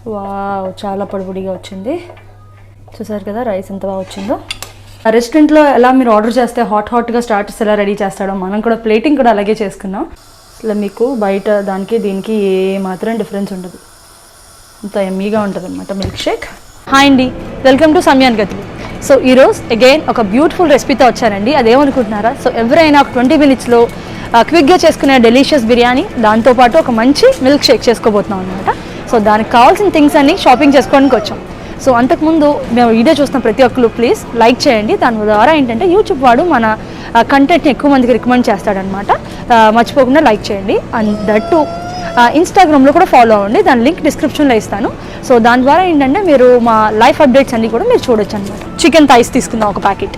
Wow, చాలా పొడిగా వచ్చింది. చూసారు కదా రైస్ ఎంత బాగా వచ్చిందో. రెస్టారెంట్లో ఎలా మీరు ఆర్డర్ చేస్తే హాట్గా స్టార్టర్స్ ఎలా రెడీ చేస్తాడో మనం కూడా ప్లేటింగ్ కూడా అలాగే చేసుకున్నాం. అసలు మీకు బయట దానికి దీనికి ఏ మాత్రం డిఫరెన్స్ ఉండదు. అంత ఎమ్మీగా ఉంటుంది అనమాట మిల్క్ షేక్. హాయ్ అండి, వెల్కమ్ టు సంయాన్ గతులు. సో ఈరోజు అగైన్ ఒక బ్యూటిఫుల్ రెసిపీతో వచ్చానండి. అదేమనుకుంటున్నారా? సో ఎవరైనా ఒక 20 minutesలో క్విక్గా చేసుకునే డెలిషియస్ బిర్యానీ, దాంతోపాటు ఒక మంచి మిల్క్ షేక్ చేసుకోబోతున్నాం అనమాట. సో దానికి కావాల్సిన థింగ్స్ అన్ని షాపింగ్ చేసుకోవడానికి వచ్చాం. సో అంతకుముందు మేము వీడియో చూస్తున్న ప్రతి ఒక్కరు ప్లీజ్ లైక్ చేయండి. దాని ద్వారా ఏంటంటే యూట్యూబ్ వాడు మన కంటెంట్ని ఎక్కువ మందికి రికమెండ్ చేస్తాడనమాట. మర్చిపోకుండా లైక్ చేయండి. అండ్ దట్టు ఇన్స్టాగ్రామ్లో కూడా ఫాలో అవ్వండి, దాని లింక్ డిస్క్రిప్షన్లో ఇస్తాను. సో దాని ద్వారా ఏంటంటే మీరు మా లైఫ్ అప్డేట్స్ అన్నీ కూడా మీరు చూడొచ్చు అనమాట. చికెన్ థైస్ తీసుకుందాం ఒక ప్యాకెట్.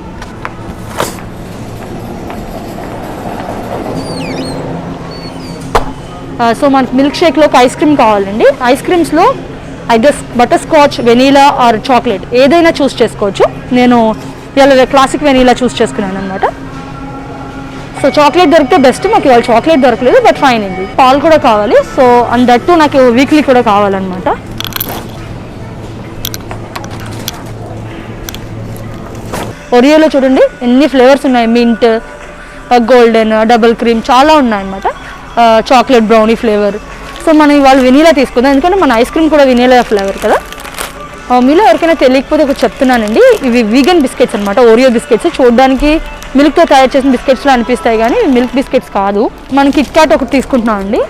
సో మనకు మిల్క్ షేక్లోకి ఐస్ క్రీమ్ కావాలండి. ఐస్ క్రీమ్స్లో either butterscotch, vanilla or chocolate ఏదైనా చూస్ చేసుకోవచ్చు. నేను ఇలా క్లాసిక్ వెనీలా చూస్ చేసుకున్నాను అనమాట. సో చాక్లెట్ దొరికితే బెస్ట్. మాకు ఇవాళ చాక్లెట్ దొరకలేదు, బట్ ఫైన్ అండి. పాలు కూడా కావాలి. సో అండ్ దట్టు నాకు వీక్లీ కూడా కావాలన్నమాట. ఒరియోలో చూడండి ఎన్ని ఫ్లేవర్స్ ఉన్నాయి. మింట్, గోల్డెన్, డబుల్ క్రీమ్ చాలా ఉన్నాయన్నమాట. Chocolate brownie flavour. సో మనం ఇవాళ వెనీలా తీసుకుందాం, ఎందుకంటే మన ఐస్ క్రీమ్ కూడా వెనీలా ఫ్లేవర్ కదా. మీలో ఎవరికైనా తెలియకపోతే ఒకటి చెప్తున్నానండి, ఇవి వీగన్ బిస్కెట్స్ అనమాట. ఓరియో బిస్కెట్స్ చూడడానికి మిల్క్తో తయారు చేసిన బిస్కెట్స్లో అనిపిస్తాయి, కానీ మిల్క్ బిస్కెట్స్ కాదు. మనం కిట్ క్యాట్ ఒకటి తీసుకుంటున్నాం అండి.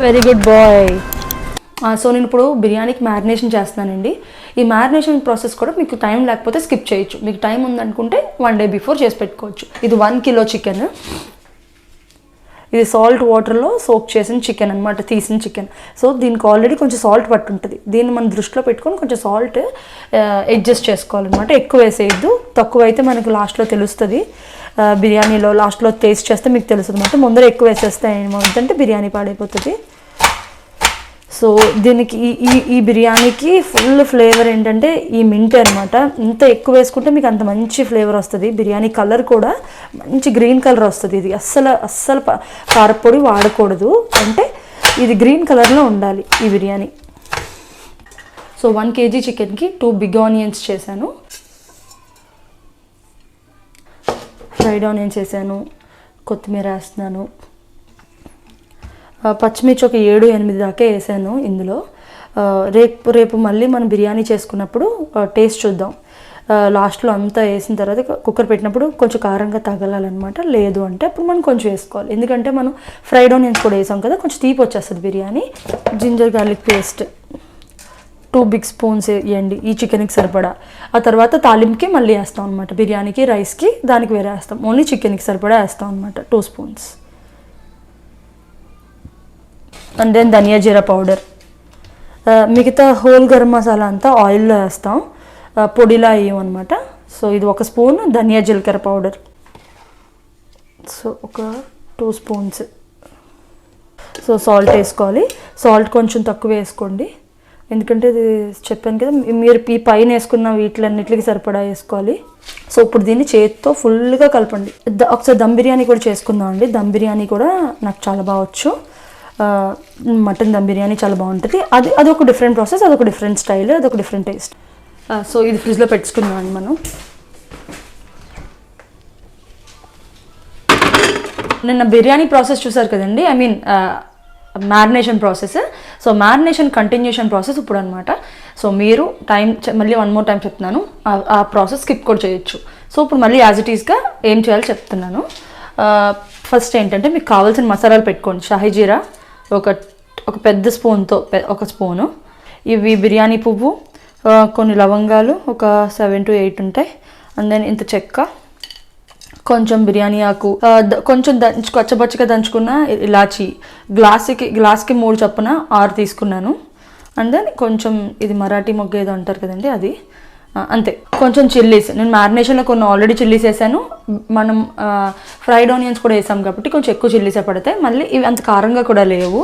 Very good bye. సో నేను ఇప్పుడు బిర్యానీకి మ్యారినేషన్ చేస్తున్నానండి. ఈ మ్యారినేషన్ ప్రాసెస్ కూడా మీకు టైం లేకపోతే స్కిప్ చేయొచ్చు. మీకు టైం ఉందనుకుంటే 1 day బిఫోర్ చేసి పెట్టుకోవచ్చు. ఇది 1 kilo చికెన్. ఇది సాల్ట్ వాటర్లో సోక్ చేసిన చికెన్ అనమాట, తీసిన చికెన్. సో దీనికి ఆల్రెడీ కొంచెం సాల్ట్ పట్టుంటుంది. దీన్ని మనం దృష్టిలో పెట్టుకొని కొంచెం సాల్ట్ అడ్జస్ట్ చేసుకోవాలన్నమాట. ఎక్కువ వేసేయద్దు, తక్కువ అయితే మనకు లాస్ట్లో తెలుస్తుంది. బిర్యానీలో లాస్ట్లో టేస్ట్ చేస్తే మీకు తెలుస్తుంది అనమాట. ముందర ఎక్కువ వేసేస్తే ఏమవుతుందంటే బిర్యానీ పాడైపోతుంది. సో దీనికి ఈ బిర్యానీకి ఫుల్ ఫ్లేవర్ ఏంటంటే ఈ మింట్ అనమాట. ఇంత ఎక్కువ వేసుకుంటే మీకు అంత మంచి ఫ్లేవర్ వస్తుంది. బిర్యానీ కలర్ కూడా మంచి గ్రీన్ కలర్ వస్తుంది. ఇది అస్సలు కారపొడి వాడకూడదు, అంటే ఇది గ్రీన్ కలర్లో ఉండాలి ఈ బిర్యానీ. సో 1 kg చికెన్కి 2 big onions చేశాను. ఫ్రైడ్ ఆనియన్స్ వేసాను, కొత్తిమీర వేస్తున్నాను, పచ్చిమిర్చి ఒక 7-8 దాకా వేసాను ఇందులో. రేపు మళ్ళీ మనం బిర్యానీ చేసుకున్నప్పుడు టేస్ట్ చూద్దాం. లాస్ట్లో అంతా వేసిన తర్వాత కుక్కర్ పెట్టినప్పుడు కొంచెం కారంగా తగలాలన్నమాట. లేదు అంటే అప్పుడు మనం కొంచెం వేసుకోవాలి, ఎందుకంటే మనం ఫ్రైడ్ ఆనియన్స్ కూడా వేసాం కదా, కొంచెం తీపి వచ్చేస్తుంది biryani. Ginger garlic paste 2 big spoons వేయండి ఈ చికెన్కి సరిపడా. ఆ తర్వాత తాలింపుకి మళ్ళీ వేస్తాం అనమాట. బిర్యానీకి, రైస్కి దానికి వేరే వేస్తాం. ఓన్లీ చికెన్కి సరిపడా వేస్తాం అనమాట 2 spoons. And then dhaniya jeera powder. మిగతా హోల్ గరం మసాలా అంతా ఆయిల్లో వేస్తాం, పొడిలా వేయమన్నమాట. సో ఇది 1 spoon ధనియా జీలకర్ర పౌడర్. సో ఒక 2 spoons. సో సాల్ట్ వేసుకోవాలి. సాల్ట్ కొంచెం తక్కువ వేసుకోండి, ఎందుకంటే ఇది చెప్పాను కదా, మీరు ఈ పైన వేసుకున్న వీటిలన్నిటికి సరిపడా వేసుకోవాలి. సో ఇప్పుడు దీన్ని చేతితో ఫుల్గా కలపండి. ఒకసారి దమ్ బిర్యానీ కూడా చేసుకుందాం అండి. దమ్ బిర్యానీ కూడా నాకు చాలా బాగా వచ్చు. మటన్ దమ్ బిర్యానీ చాలా బాగుంటుంది. అది ఒక డిఫరెంట్ ప్రాసెస్, అదొక డిఫరెంట్ స్టైల్, అదొక డిఫరెంట్ టేస్ట్. సో ఇది ఫ్రిడ్జ్లో పెట్టుకుందాం అండి మనం. నిన్న బిర్యానీ ప్రాసెస్ చూసారు కదండి, I mean marination process. So marination continuation process ఇప్పుడు అనమాట. సో మీరు మళ్ళీ 1 more time చెప్తున్నాను, ఆ ప్రాసెస్ స్కిప్ కూడా చేయొచ్చు. సో ఇప్పుడు మళ్ళీ యాజ్ ఇట్ ఈస్గా ఏం చేయాలో చెప్తున్నాను. ఫస్ట్ ఏంటంటే మీకు కావాల్సిన మసాలాలు పెట్టుకోండి. షాహీ జీరా ఒక పెద్ద స్పూన్తో 1 spoon. ఇవి బిర్యానీ పువ్వు, కొన్ని లవంగాలు ఒక 7 to 8 ఉంటాయి. అండ్ దెన్ ఇంత చెక్క, కొంచెం బిర్యానీ ఆకు, కొంచెం కచ్చపచ్చగా దంచుకున్న ఇలాచి. గ్లాస్కి 3 చొప్పున 6 తీసుకున్నాను. అండ్ దెన్ కొంచెం ఇది మరాఠీ మొగ్గ ఏదో అంటారు కదండి, అది అంతే. కొంచెం చిల్లీస్, నేను మ్యారినేషన్లో కొన్ని ఆల్రెడీ చిల్లీస్ వేసాను. మనం ఫ్రైడ్ ఆనియన్స్ కూడా వేసాం కాబట్టి కొంచెం ఎక్కువ చిల్లీసే పడతాయి. మళ్ళీ ఇవి అంత కారంగా కూడా లేవు.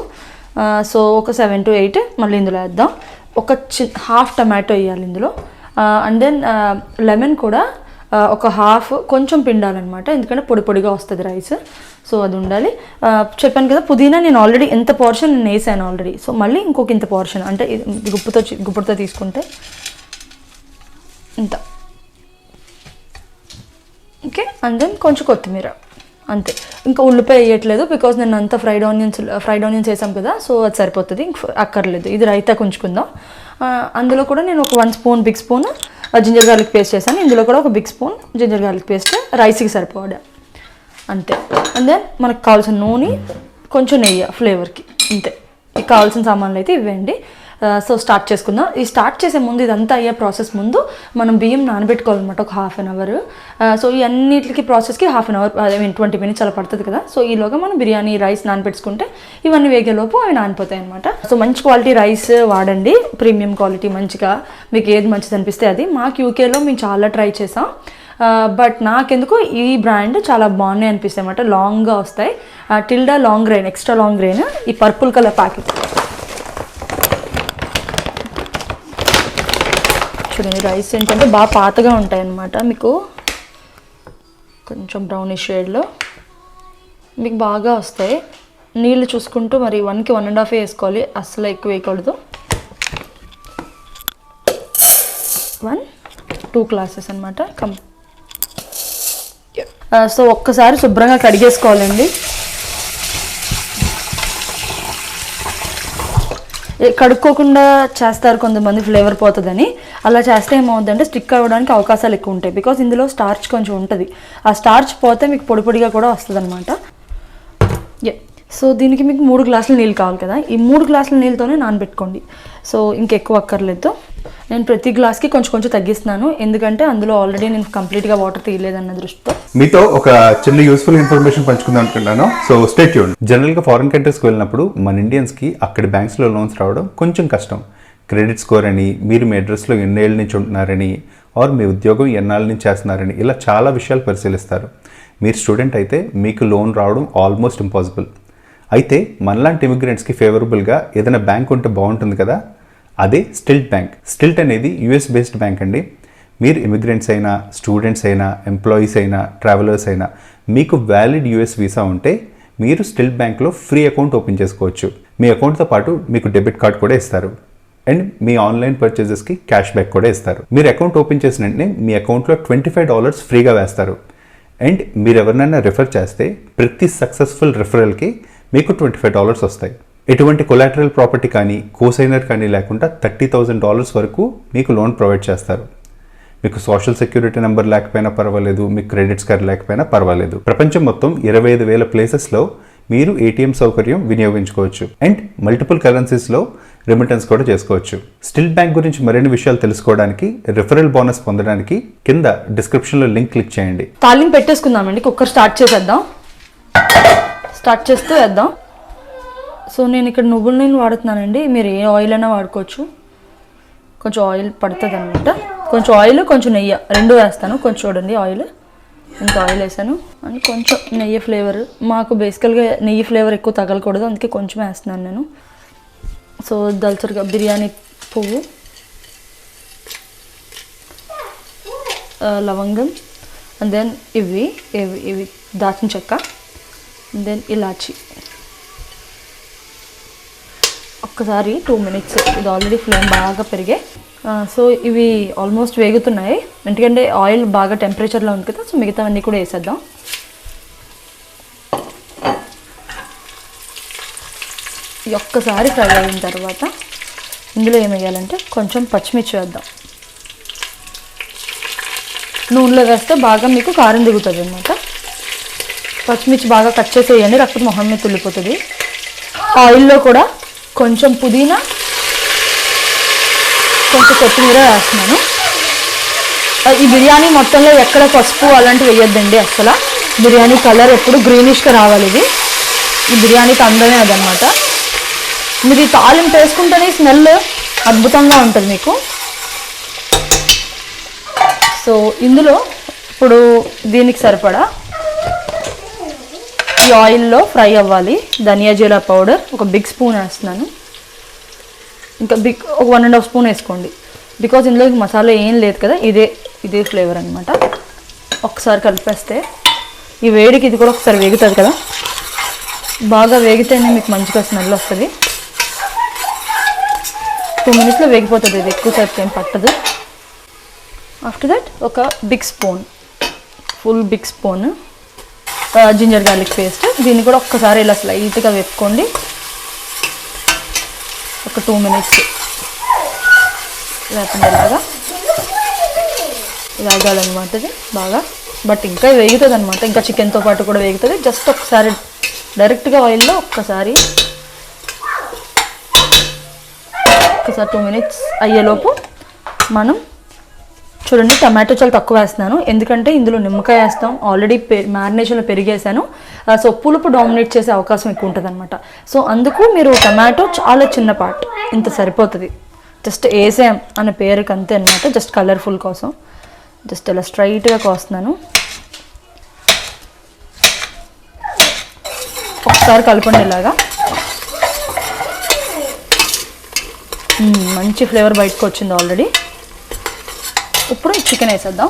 సో ఒక 7 to 8 మళ్ళీ ఇందులో వేద్దాం. ఒక ½ టమాటో వేయాలి ఇందులో. అండ్ దెన్ లెమన్ కూడా ఒక హాఫ్ కొంచెం పిండాలన్నమాట, ఎందుకంటే పొడి పొడిగా వస్తుంది రైస్. సో అది ఉండాలి. చెప్పాను కదా పుదీనా నేను ఆల్రెడీ ఎంత పోర్షన్ నేను వేసాను ఆల్రెడీ. సో మళ్ళీ ఇంకొక ఇంత పోర్షన్ అంటే గుప్పుతో తీసుకుంటే ఇంత. ఓకే, అండ్ దెన్ కొంచెం కొత్తిమీర అంతే. ఇంకా ఉల్లిపాయ వేయట్లేదు బికాజ్ నేను అంతా ఫ్రైడ్ ఆనియన్స్ వేసాం కదా, సో అది సరిపోతుంది, అక్కర్లేదు. ఇది రైతా ఉంచుకుందాం. అందులో కూడా నేను ఒక 1 spoon big spoon ginger garlic paste చేశాను. ఇందులో కూడా ఒక big spoon ginger garlic paste రైస్కి సరిపోడా అంతే. అండ్ దెన్ మనకు కావాల్సిన నూనె, కొంచెం నెయ్యి ఫ్లేవర్కి, అంతే. ఇక కావాల్సిన సామాన్లు అయితే ఇవ్వండి. సో స్టార్ట్ చేసుకుందాం. ఈ స్టార్ట్ చేసే ముందు ఇదంతా అయ్యే ప్రాసెస్ ముందు మనం బియ్యం నానబెట్టుకోవాలన్నమాట ఒక ½ అన్ అవర్. సో ఈ అన్నిటికి ప్రాసెస్కి ½ అన్ అవర్, 20 మినిట్స్ అలా పడుతుంది కదా. సో ఈలోగా మనం బిర్యానీ రైస్ నానబెట్టుకుంటే ఇవన్నీ వేగేలోపు అవి నానిపోతాయి అనమాట. సో మంచి క్వాలిటీ రైస్ వాడండి, ప్రీమియం క్వాలిటీ, మంచిగా మీకు ఏది మంచిది అనిపిస్తే అది. మాకు యూకేలో మేము చాలా ట్రై చేసాం, బట్ నాకెందుకు ఈ బ్రాండ్ చాలా బాగున్నాయి అనిపిస్తాయి అన్నమాట. లాంగ్గా వస్తాయి. Tilde long grain, extra long grain, ఈ పర్పుల్ కలర్ ప్యాకెట్ చూడండి. రైస్ ఏంటంటే బాగా పాతగా ఉంటాయి అన్నమాట, మీకు కొంచెం బ్రౌనిష్ షేడ్లో మీకు బాగా వస్తాయి. నీళ్ళు చూసుకుంటూ మరి 1కి 1.5 వేసుకోవాలి, అస్సలు ఎక్కువ వేయకూడదు. 2 గ్లాసెస్ అనమాట. సో ఒక్కసారి శుభ్రంగా కడిగేసుకోవాలండి. కడుక్కోకుండా చేస్తారు కొంతమంది, ఫ్లేవర్ పోతుందని. అలా చేస్తే ఏమవుతుందంటే స్టిక్ అవ్వడానికి అవకాశాలు ఎక్కువ ఉంటాయి, బికాజ్ ఇందులో స్టార్చ్ కొంచెం ఉంటుంది. ఆ స్టార్చ్ పోతే మీకు పొడి పొడిగా కూడా వస్తుంది అనమాట. సో దీనికి మీకు 3 గ్లాసుల నీళ్ళు కావాలి కదా, ఈ 3 గ్లాసుల నీళ్ళతోనే నానబెట్టుకోండి. సో ఇంకెక్కువ అక్కర్లేదు. నేను ప్రతి గ్లాస్కి కొంచెం కొంచెం తగ్గిస్తున్నాను, ఎందుకంటే అందులో ఆల్రెడీ నేను కంప్లీట్గా వాటర్ తీయలేదన్న దృష్టితో. మీతో ఒక చిన్న యూస్ఫుల్ ఇన్ఫర్మేషన్ పంచుకుందాం అనుకుంటున్నాను. So stay tuned. జనరల్గా ఫారిన్ కంట్రీస్కి వెళ్ళినప్పుడు మన ఇండియన్స్కి అక్కడి బ్యాంక్స్లో లోన్స్ రావడం కొంచెం కష్టం. క్రెడిట్ స్కోర్ అని, మీరు మీ అడ్రస్లో ఎన్నేళ్ళ నుంచి ఉంటున్నారని, ఆర్ మీ ఉద్యోగం ఎన్నాళ్ళ నుంచి చేస్తున్నారని, ఇలా చాలా విషయాలు పరిశీలిస్తారు. మీరు స్టూడెంట్ అయితే మీకు లోన్ రావడం ఆల్మోస్ట్ ఇంపాసిబుల్. అయితే మనలాంటి ఇమిగ్రెంట్స్కి ఫేవరబుల్గా ఏదైనా బ్యాంక్ ఉంటే బాగుంటుంది కదా, అదే స్టిల్ట్ బ్యాంక్. స్టిల్ట్ అనేది యూఎస్ బేస్డ్ బ్యాంక్ అండి. మీరు ఇమిగ్రెంట్స్ అయినా, స్టూడెంట్స్ అయినా, ఎంప్లాయీస్ అయినా, ట్రావెలర్స్ అయినా, మీకు వ్యాలిడ్ యూఎస్ వీసా ఉంటే మీరు స్టిల్ట్ బ్యాంక్లో ఫ్రీ అకౌంట్ ఓపెన్ చేసుకోవచ్చు. మీ అకౌంట్తో పాటు మీకు డెబిట్ కార్డ్ కూడా ఇస్తారు, అండ్ మీ ఆన్లైన్ పర్చేజెస్కి క్యాష్ బ్యాక్ కూడా ఇస్తారు. మీరు అకౌంట్ ఓపెన్ చేసిన వెంటనే మీ అకౌంట్లో $25 ఫ్రీగా వేస్తారు. అండ్ మీరు ఎవరినైనా రిఫర్ చేస్తే ప్రతి సక్సెస్ఫుల్ రిఫరల్కి మీకు $25 వస్తాయి. ఎటువంటి కొలాటరల్ ప్రాపర్టీ కానీ, కోసైనర్ కానీ లేకుండా $30,000 వరకు మీకు లోన్ ప్రొవైడ్ చేస్తారు. మీకు సోషల్ సెక్యూరిటీ నెంబర్ లేకపోయినా పర్వాలేదు, మీకు క్రెడిట్ స్కోర్ లేకపోయినా పర్వాలేదు. ప్రపంచం మొత్తం 25,000 ప్లేసెస్లో మీరు ఏటీఎం సౌకర్యం వినియోగించుకోవచ్చు. అండ్ మల్టిపుల్ కరెన్సీస్లో రెమిటెన్స్ కూడా చేసుకోవచ్చు. స్టిల్ట్ బ్యాంక్ గురించి మరిన్ని విషయాలు తెలుసుకోవడానికి, రిఫరల్ బోనస్ పొందడానికి కింద డిస్క్రిప్షన్లో లింక్ క్లిక్ చేయండి. తాలింపు పెట్టేసుకుందామండి. కుక్కర్ స్టార్ట్ చేసేద్దాం. స్టార్ట్ చేస్తూ వేద్దాం. సో నేను ఇక్కడ నువ్వుల నూనె వాడుతున్నానండి, మీరు ఏ ఆయిల్ అయినా వాడుకోవచ్చు. కొంచెం ఆయిల్ పడుతుంది అనమాట. కొంచెం ఆయిల్, కొంచెం నెయ్యి 2 వేస్తాను. కొంచెం చూడండి ఆయిల్, ఇంత ఆయిల్ వేసాను అని కొంచెం నెయ్యి ఫ్లేవర్. మాకు బేసికల్గా నెయ్యి ఫ్లేవర్ ఎక్కువ తగలకూడదు, అందుకే కొంచెం వేస్తున్నాను నేను. సో దల్చరగా బిర్యానీ పువ్వు, లవంగం, అండ్ దెన్ ఇవి దాచిన చెక్క, అండ్ దెన్ ఇలాచి. ఒక్కసారి 2 మినిట్స్, ఇది ఆల్రెడీ ఫ్లేమ్ బాగా పెరిగే. సో ఇవి ఆల్మోస్ట్ వేగుతున్నాయి, ఎందుకంటే ఆయిల్ బాగా టెంపరేచర్లో ఉంది కదా. సో మిగతావన్నీ కూడా వేసేద్దాం. ఈ ఒక్కసారి ఫ్రై అయిన తర్వాత ఇందులో ఏం వేయాలంటే కొంచెం పచ్చిమిర్చి వేద్దాం. నూనెలో వేస్తే బాగా మీకు కారం దిగుతుంది అన్నమాట. పచ్చిమిర్చి బాగా కట్ చేసేయండి, లేకపోతే మొహం మీద తుల్లిపోతుంది. ఆయిల్లో కూడా కొంచెం పుదీనా, కొంచెం కొత్తిమీర వేస్తున్నాను. ఈ బిర్యానీ మొత్తంలో ఎక్కడ పసుపు అలాంటివి వేయొద్దండి అసలు. బిర్యానీ కలర్ ఎప్పుడు గ్రీనిష్గా రావాలి. ఈ బిర్యానీకి అందమే అదనమాట. మీరు ఈ తాలింపు వేసుకుంటేనే స్మెల్ అద్భుతంగా ఉంటుంది మీకు. సో ఇందులో ఇప్పుడు దీనికి సరిపడా ఈ ఆయిల్లో ఫ్రై అవ్వాలి. ధనియా జీరా పౌడర్ ఒక బిగ్ స్పూన్ వేస్తున్నాను. ఇంకా ఒక 1.5 స్పూన్ వేసుకోండి. బికాజ్ ఇందులో మసాలా ఏం లేదు కదా, ఇదే ఫ్లేవర్ అనమాట. ఒకసారి కలిపేస్తే ఈ వేడికి ఇది కూడా ఒకసారి వేగుతుంది కదా, బాగా వేగితేనే మీకు మంచిగా స్మెల్ వస్తుంది. 2 minutesలో వేగిపోతుంది, ఇది ఎక్కువసేపు ఏం పట్టదు. ఆఫ్టర్ దట్ ఒక full big spoon ginger garlic paste, దీన్ని కూడా ఒక్కసారి ఇలా స్లైట్గా వేపుకోండి. ఒక 2 minutes వేపండి, ఇలాగా వేగాలన్నమాట ఇది బాగా. బట్ ఇంకా వేగుతుంది అనమాట, ఇంకా చికెన్తో పాటు కూడా వేగుతుంది. జస్ట్ ఒకసారి డైరెక్ట్గా ఆయిల్లో ఒక్కసారి 2 minutes అయ్యేలోపు మనం చూడండి, టమాటో చాలా తక్కువ వేస్తున్నాను ఎందుకంటే ఇందులో నిమ్మకాయ వేస్తాం, ఆల్రెడీ మ్యారినేషన్లో పెరిగేసాను. సో పులుపు డామినేట్ చేసే అవకాశం ఎక్కువ ఉంటుంది అనమాట. సో అందుకు మీరు టమాటో చాలా చిన్న పార్ట్, ఇంత సరిపోతుంది. జస్ట్ వేసాం అనే పేరుకి అంతే అనమాట, జస్ట్ కలర్ఫుల్ కోసం జస్ట్ ఇలా స్ట్రైట్గా కోస్తున్నాను. ఒకసారి కలపండి ఇలాగా, మంచి ఫ్లేవర్ బయటకు వచ్చింది ఆల్రెడీ. ఇప్పుడు చికెన్ వేసేద్దాం.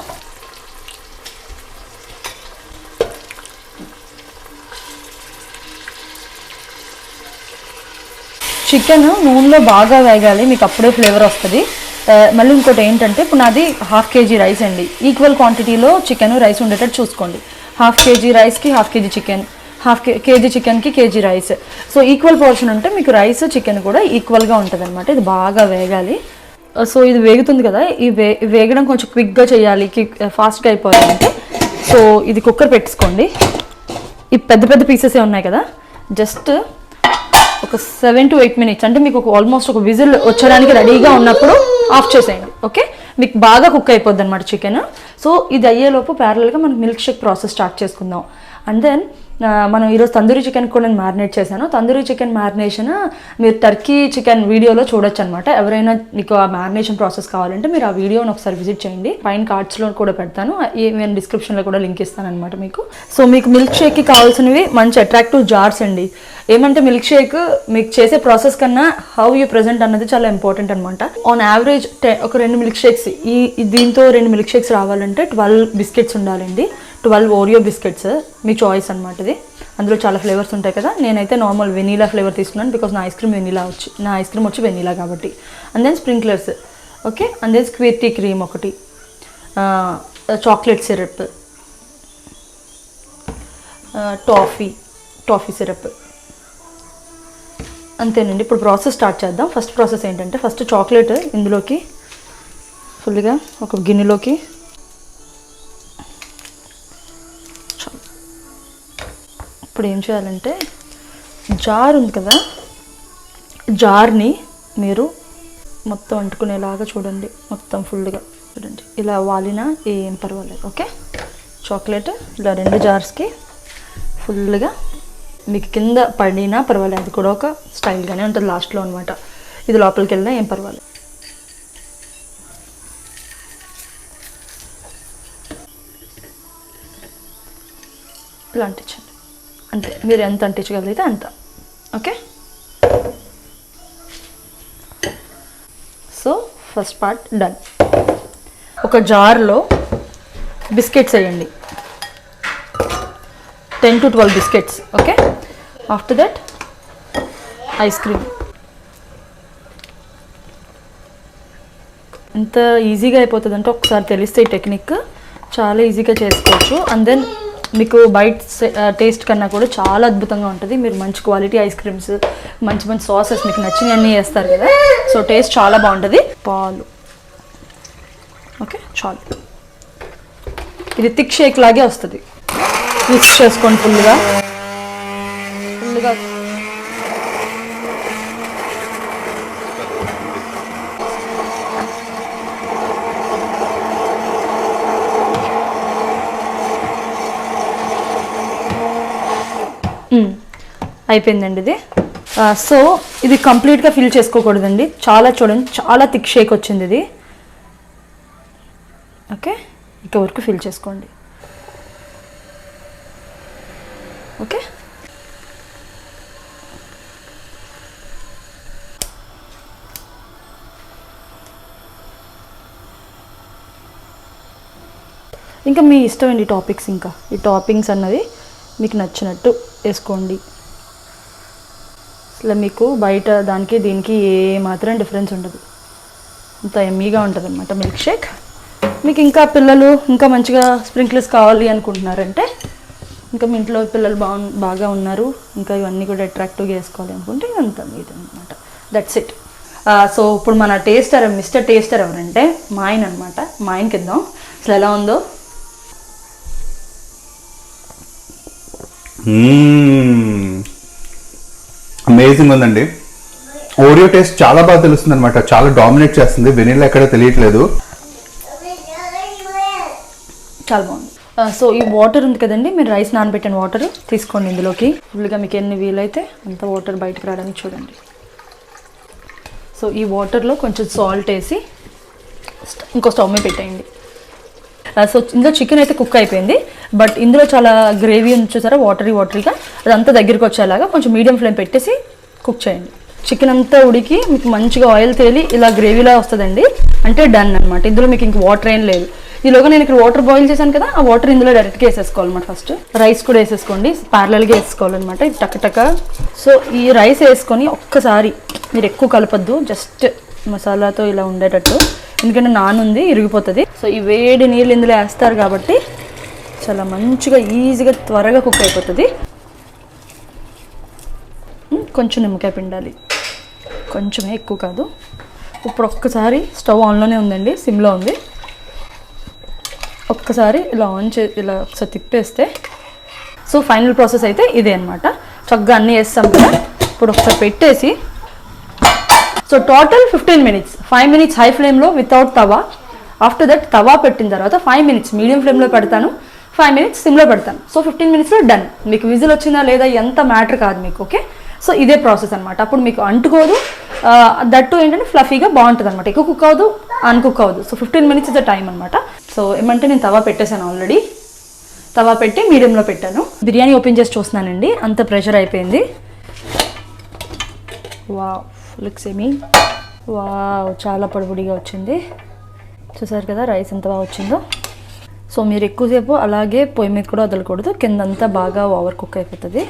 చికెన్ నూనెలో బాగా వేగాలి, మీకు అప్పుడే ఫ్లేవర్ వస్తుంది. మళ్ళీ ఇంకోటి ఏంటంటే, ఇప్పుడు నాది 1/2 kg రైస్ అండి. ఈక్వల్ క్వాంటిటీలో చికెన్ రైస్ ఉండేటట్టు చూసుకోండి. 1/2 kg రైస్కి 1/2 kg చికెన్, 1/2 kg చికెన్కి kg rice. So equal portion ఉంటే మీకు రైస్ చికెన్ కూడా ఈక్వల్గా ఉంటుంది అనమాట. ఇది బాగా వేగాలి. సో ఇది వేగుతుంది కదా, ఈ వేగడం కొంచెం క్విక్గా చేయాలి, ఫాస్ట్గా అయిపోవాలంటే సో ఇది కుక్కర్ పెట్టుకోండి. ఈ పెద్ద పీసెసే ఉన్నాయి కదా, జస్ట్ ఒక 7 to 8 minutes అంటే మీకు ఆల్మోస్ట్ ఒక విజిల్ వచ్చడానికి రెడీగా ఉన్నప్పుడు ఆఫ్ చేసేయండి. ఓకే, మీకు బాగా కుక్ అయిపోద్ది అనమాట చికెన్. సో ఇది అయ్యేలోపు ప్యారల్గా మనం మిల్క్ షేక్ ప్రాసెస్ స్టార్ట్ చేసుకుందాం. అండ్ దెన్ మనం ఈరోజు తందూరి చికెన్ కూడా నేను మ్యారినేట్ చేశాను. తందూరి చికెన్ మ్యారినేషన్ మీరు టర్కీ చికెన్ వీడియోలో చూడొచ్చు అనమాట. ఎవరైనా మీకు ఆ మ్యారినేషన్ ప్రాసెస్ కావాలంటే మీరు ఆ వీడియోని ఒకసారి విజిట్ చేయండి. పైన కార్డ్స్లో కూడా పెడతాను, నేను డిస్క్రిప్షన్లో కూడా లింక్ ఇస్తాను అనమాట మీకు. సో మీకు మిల్క్ షేక్కి కావాల్సినవి మంచి అట్రాక్టివ్ జార్స్ అండి. ఏమంటే మిల్క్ షేక్ మీకు చేసే ప్రాసెస్ కన్నా హౌ యూ ప్రజెంట్ అన్నది చాలా ఇంపార్టెంట్ అనమాట. ఆన్ యావరేజ్ ఒక 2 మిల్క్ షేక్స్, దీంతో 2 మిల్క్ షేక్స్ రావాలంటే 12 బిస్కెట్స్ ఉండాలండి. 12 ఓరియో బిస్కెట్స్ మీ చాయిస్ అనమాట. ఇది అందులో చాలా ఫ్లేవర్స్ ఉంటాయి కదా, నేనైతే నార్మల్ వెనీలా ఫ్లేవర్ తీసుకున్నాను బికాజ్ నా ఐస్ క్రీమ్ వచ్చి వెనీలా కాబట్టి. And then sprinklers, okay. And then squirty cream ఒకటి, చాక్లెట్ సిరప్, టాఫీ సిరప్, అంతేనండి. ఇప్పుడు ప్రాసెస్ స్టార్ట్ చేద్దాం. ఫస్ట్ ప్రాసెస్ ఏంటంటే, ఫస్ట్ చాక్లెట్ ఇందులోకి ఫుల్గా ఒక గిన్నెలోకి ఇప్పుడు ఏం చేయాలంటే, జార్ ఉంది కదా, జార్ని మీరు మొత్తం అంటుకునేలాగా చూడండి, మొత్తం ఫుల్గా చూడండి. ఇలా వాలినా ఏం పర్వాలేదు, ఓకే. చాక్లెట్ ఇలా 2 జార్స్కి ఫుల్గా మీకు కింద పడినా పర్వాలేదు, అది కూడా ఒక స్టైల్గానే ఉంటుంది లాస్ట్లో అనమాట. ఇది లోపలికి వెళ్ళినా ఏం పర్వాలేదు. ఇలా అంటించండి అంతే, మీరు ఎంత అంటించగలిగితే అంత, okay. So first part done. ఒక జార్లో బిస్కెట్స్ వేయండి, 10 to 12 biscuits, okay. After that ice cream. ఎంత ఈజీగా అయిపోతుంది అంటే, ఒకసారి తెలిస్తే ఈ టెక్నిక్ చాలా ఈజీగా చేసుకోవచ్చు. అండ్ దెన్ మీకు బయట టేస్ట్ కన్నా కూడా చాలా అద్భుతంగా ఉంటుంది. మీరు మంచి క్వాలిటీ ఐస్ క్రీమ్స్, మంచి సాసెస్ మీకు నచ్చినవన్నీ వేస్తారు కదా, సో టేస్ట్ చాలా బాగుంటుంది. పాలు, ఓకే, చాలు. ఇది థిక్ షేక్ లాగే వస్తుంది. మిక్స్ చేసుకోండి ఫుల్గా. అయిపోయిందండి ఇది. సో ఇది కంప్లీట్గా ఫిల్ చేసుకోకూడదండి, చాలా చూడండి, చాలా థిక్ షేక్ వచ్చింది ఇది, ఓకే. ఇక వరకు ఫిల్ చేసుకోండి, ఓకే. ఇంకా మీ ఇష్టమండి టాపిక్స్, ఇంకా ఈ టాపింగ్స్ అన్నవి మీకు నచ్చినట్టు వేసుకోండి. అసలు మీకు బయట దానికి దీనికి ఏ మాత్రం డిఫరెన్స్ ఉండదు, అంత ఎమ్మీగా ఉంటుంది అనమాట మిల్క్ షేక్. మీకు ఇంకా పిల్లలు ఇంకా మంచిగా స్ప్రింక్లర్స్ కావాలి అనుకుంటున్నారంటే, ఇంకా మీ ఇంట్లో పిల్లలు బాగా ఉన్నారు, ఇంకా ఇవన్నీ కూడా అట్రాక్టివ్గా వేసుకోవాలి అనుకుంటే అంత మీది అనమాట. That's it. సో ఇప్పుడు మన టేస్టర్, మిస్టర్ టేస్టర్ ఎవరంటే మా ఆయన అనమాట. మా ఆయనకి ఇద్దాం అసలు ఎలా ఉందో. అమేజింగ్ ఉందండి. ఓరియో టేస్ట్ చాలా బాగా తెలుస్తుంది అనమాట, చాలా డామినేట్ చేస్తుంది, వెనిలా ఎక్కడ తెలియట్లేదు, చాలా బాగుంది. సో ఈ వాటర్ ఉంది కదండి, మీరు రైస్ నానబెట్టిన వాటర్ తీసుకోండి ఇందులోకి. ఫుల్గా మీకు ఎన్ని వీలైతే అంత వాటర్ బయటకు రావడానికి చూడండి. సో ఈ వాటర్లో కొంచెం సాల్ట్ వేసి ఇంకో స్టవ్ మీద పెట్టేయండి. సో ఇందులో చికెన్ అయితే కుక్ అయిపోయింది, బట్ ఇందులో చాలా గ్రేవీ ఉంది చూసారా, వాటరీగా అదంతా దగ్గరికి వచ్చేలాగా కొంచెం మీడియం ఫ్లేమ్ పెట్టేసి కుక్ చేయండి. చికెన్ అంతా ఉడికి మీకు మంచిగా ఆయిల్ తేలి ఇలా గ్రేవీలా వస్తుందండి, అంటే డన్ అనమాట. ఇందులో మీకు ఇంక వాటర్ ఏం లేదు. ఈలోగా నేను ఇక్కడ వాటర్ బాయిల్ చేశాను కదా, ఆ వాటర్ ఇందులో డైరెక్ట్గా వేసేసుకోవాలన్నమాట. ఫస్ట్ రైస్ కూడా వేసేసుకోండి, ప్యారలల్గా వేసుకోవాలన్నమాట టక్. సో ఈ రైస్ వేసుకొని ఒక్కసారి మీరు ఎక్కువ కలపద్దు, జస్ట్ మసాలాతో ఇలా ఉండేటట్టు, ఎందుకంటే నానుంది ఇరిగిపోతుంది. సో ఈ వేడి నీళ్ళు ఇందులో వేస్తారు కాబట్టి చాలా మంచిగా ఈజీగా త్వరగా కుక్ అయిపోతుంది. కొంచెం నిమ్మకాయ పిండాలి, కొంచెమే, ఎక్కువ కాదు. ఇప్పుడు ఒక్కసారి స్టవ్ ఆన్లోనే ఉందండి, సిమ్లో ఉంది. ఒక్కసారి ఇలా ఇలా ఒకసారి తిప్పేస్తే, సో ఫైనల్ ప్రాసెస్ అయితే ఇదే అనమాట. చక్కగా అన్నీ వేస్తాం కదా, ఇప్పుడు ఒకసారి పెట్టేసి, so total 15 minutes, 5 minutes high ఫ్లేమ్లో వితౌట్ తవా. ఆఫ్టర్ దట్ తవా పెట్టిన తర్వాత 5 మినిట్స్ మీడియం ఫ్లేమ్లో పెడతాను, 5 మినిట్స్ సిమ్లో పెడతాను. సో 15 మినిట్స్లో డన్. మీకు విజిల్ వచ్చిందా లేదా ఎంత మ్యాటర్ కాదు మీకు, ఓకే. సో ఇదే ప్రాసెస్ అనమాట. అప్పుడు మీకు అంటుకోదు, దట్టు ఏంటంటే ఫ్లఫీగా బాగుంటుంది అనమాట, ఎక్కువ కుక్ అవ్వదు, అన్కుక్ అవ్వదు. So 15 minutes is the time అనమాట. సో ఏమంటే నేను తవా పెట్టేశాను ఆల్రెడీ, తవా పెట్టి మీడియంలో పెట్టాను. బిర్యానీ ఓపెన్ చేసి చూస్తున్నానండి, అంత ప్రెషర్ అయిపోయింది. వావ్, లుక్స్ ఏమీ వావ్, చాలా పొడిగా వచ్చింది. చూసారు కదా రైస్ ఎంత బాగా వచ్చిందో. సో మీరు ఎక్కువసేపు అలాగే పొయ్యి మీద కూడా వదలకూడదు, కిందంతా బాగా ఓవర్ కుక్ అయిపోతుంది.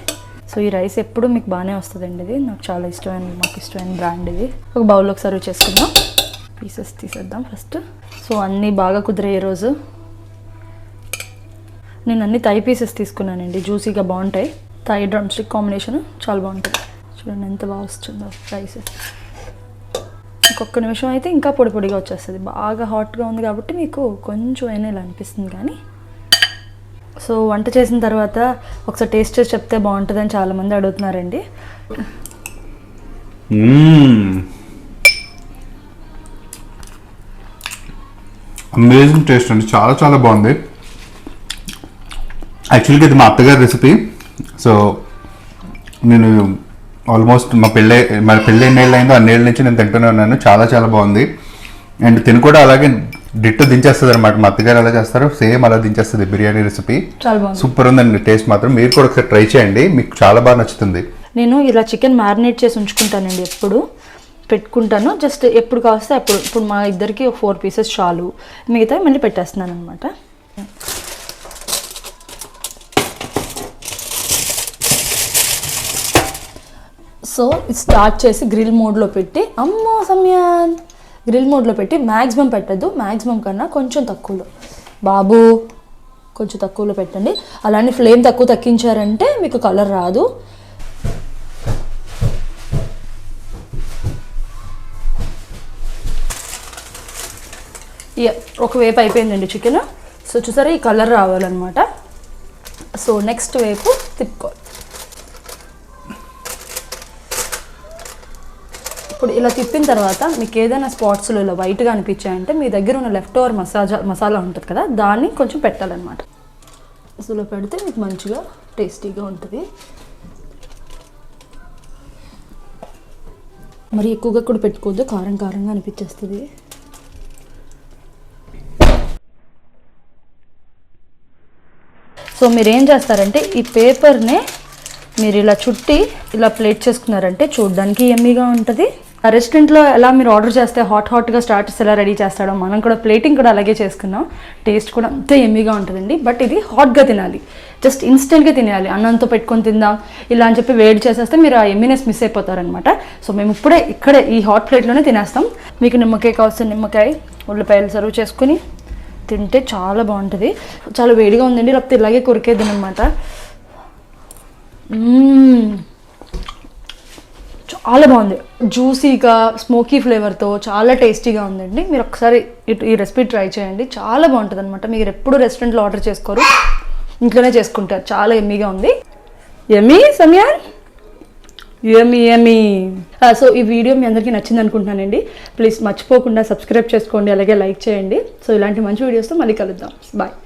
సో ఈ రైస్ ఎప్పుడు మీకు బాగానే వస్తుందండి, ఇది నాకు చాలా ఇష్టమైన, మాకు ఇష్టమైన బ్రాండ్ ఇది. ఒక బౌల్లోకి సర్వ్ చేసుకుందాం. పీసెస్ తీసేద్దాం ఫస్ట్. సో అన్నీ బాగా కుదిరాయి ఈరోజు. నేను అన్ని థై పీసెస్ తీసుకున్నానండి, జ్యూసీగా బాగుంటాయి. థై డ్రమ్ స్టిక్ కాంబినేషన్ చాలా బాగుంటుంది. చూడండి ఎంత బాగా వస్తుందో రైస్. ఇంకొక నిమిషం అయితే ఇంకా పొడిగా వచ్చేస్తుంది. బాగా హాట్గా ఉంది కాబట్టి మీకు కొంచెం అయినా ఇలా అనిపిస్తుంది కానీ. సో వంట చేసిన తర్వాత ఒకసారి టేస్ట్ చేసి చెప్తే బాగుంటుందని చాలామంది అడుగుతున్నారండి. అమేజింగ్ టేస్ట్ అండి, చాలా బాగుంది. యాక్చువల్గా ఇది మా అత్తగారి రెసిపీ. సో నేను ఆల్మోస్ట్ మా పెళ్ళి ఎన్ని ఏళ్ళు అయిందో అన్నేళ్ళ నుంచి నేను తింటూనే ఉన్నాను. చాలా బాగుంది. అండ్ తిని కూడా అలాగే డిట్టో దించేస్తుంది అనమాట. మా అత్తగారు ఎలా చేస్తారో సేమ్ అలా దించేస్తుంది బిర్యానీ రెసిపీ. సూపర్ ఉందండి టేస్ట్ మాత్రం. మీరు కూడా ఒకసారి ట్రై చేయండి, మీకు చాలా బాగా నచ్చుతుంది. నేను ఇలా చికెన్ మ్యారినేట్ చేసి ఉంచుకుంటానండి, ఎప్పుడు పెట్టుకుంటాను. జస్ట్ ఎప్పుడు కావస్తే అప్పుడు. ఇప్పుడు మా ఇద్దరికి 4 పీసెస్ చాలు, మిగతా మళ్ళీ పెట్టేస్తున్నాను అనమాట. సో స్టార్ట్ చేసి గ్రిల్ మోడ్లో పెట్టి, అమ్మో సమయాన్, గ్రిల్ మోడ్లో పెట్టి మ్యాక్సిమం పెట్టద్దు, మ్యాక్సిమం కన్నా కొంచెం తక్కువలో బాబు, కొంచెం తక్కువలో పెట్టండి. అలానే ఫ్లేమ్ తగ్గించారంటే మీకు కలర్ రాదు. ఒకవైపు అయిపోయిందండి చికెన్. సో చూసారా ఈ కలర్ రావాలన్నమాట. సో నెక్స్ట్ వైపు తిప్పుకోవాలి. ఇప్పుడు ఇలా తిప్పిన తర్వాత మీకు ఏదైనా స్పాట్స్లో ఇలా వైట్గా అనిపించాయంటే మీ దగ్గర ఉన్న లెఫ్ట్ ఓవర్ మసాలా ఉంటుంది కదా, దాన్ని కొంచెం పెట్టాలన్నమాట. అసలు పెడితే మీకు మంచిగా టేస్టీగా ఉంటుంది. మరి ఎక్కువగా కూడా పెట్టుకోవద్దు, కారంగా అనిపించేస్తుంది. సో మీరు ఏం చేస్తారంటే ఈ పేపర్నే మీరు ఇలా చుట్టి ఇలా ప్లేట్ చేసుకున్నారంటే చూడడానికి ఎమ్మీగా ఉంటుంది, రెస్టారెంట్లో ఎలా మీరు ఆర్డర్ చేస్తే హాట్గా స్టార్టర్స్ ఎలా రెడీ చేస్తాడో మనం కూడా ప్లేటింగ్ కూడా అలాగే చేసుకున్నాం. టేస్ట్ కూడా అంతే ఎమ్మీగా ఉంటుందండి. బట్ ఇది హాట్గా తినాలి, జస్ట్ ఇన్స్టెంట్గా తినేయాలి. అన్నంతో పెట్టుకొని తిందాం ఇలా అని చెప్పి వేడి చేసేస్తే మీరు ఆ ఎమ్మీనెస్ మిస్ అయిపోతారనమాట. సో మేము ఇక్కడే ఈ హాట్ ప్లేట్లోనే తినేస్తాం. మీకు నిమ్మకాయ కావాల్సిన నిమ్మకాయ, ఉల్లిపాయలు సర్వ్ చేసుకుని తింటే చాలా బాగుంటుంది. చాలా వేడిగా ఉందండి, లేకపోతే ఇలాగే కొరికేది అనమాట. చాలా బాగుంది, జ్యూసీగా స్మోకీ ఫ్లేవర్తో చాలా టేస్టీగా ఉందండి. మీరు ఒకసారి ఈ రెసిపీ ట్రై చేయండి, చాలా బాగుంటుంది అనమాట. మీరు ఎప్పుడు రెస్టారెంట్లో ఆర్డర్ చేసుకోరు, ఇంట్లోనే చేసుకుంటారు. చాలా ఎమ్మీగా ఉంది. ఎమ్మీ సమయాన్, యమ్మీ. సో ఈ వీడియో మీ అందరికీ నచ్చింది అనుకుంటున్నానండి. ప్లీజ్ మర్చిపోకుండా సబ్స్క్రైబ్ చేసుకోండి, అలాగే లైక్ చేయండి. సో ఇలాంటి మంచి వీడియోస్తో మళ్ళీ కలుద్దాం. బాయ్.